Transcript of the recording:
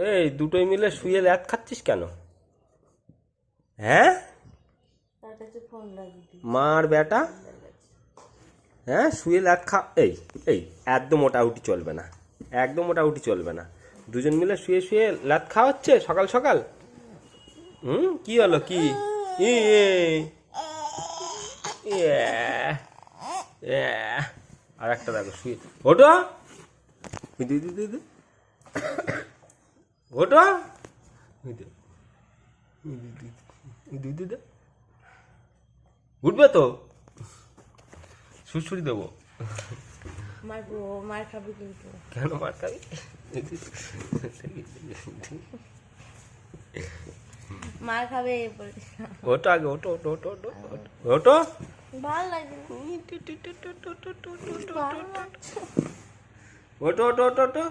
এই দুটোই মিলে শুয়ে ল্যাদ খাচ্ছিস কেন? হ্যাঁ মার বেটা, হ্যাঁ শুয়ে ল্যাদ খা। এই এই একদম মোটাউটি চলবে না, একদম মোটাউটি চলবে না। দুজন মিলে শুয়ে শুয়ে ল্যাদ খাওয়া হচ্ছে সকাল সকাল। কি হলো কি? আর একটা দেখো শুয়ে ওটো ওটো উঠবে তো, সুড়সুড়ি দেবো। মার খাবি কিন্তু। কেন মার খাবি? মার খাবে। ওটো আগে, ওটো ওটো ওটো ওটো ওটো ভালো লাগে ওটো ওটো ওটো ওটো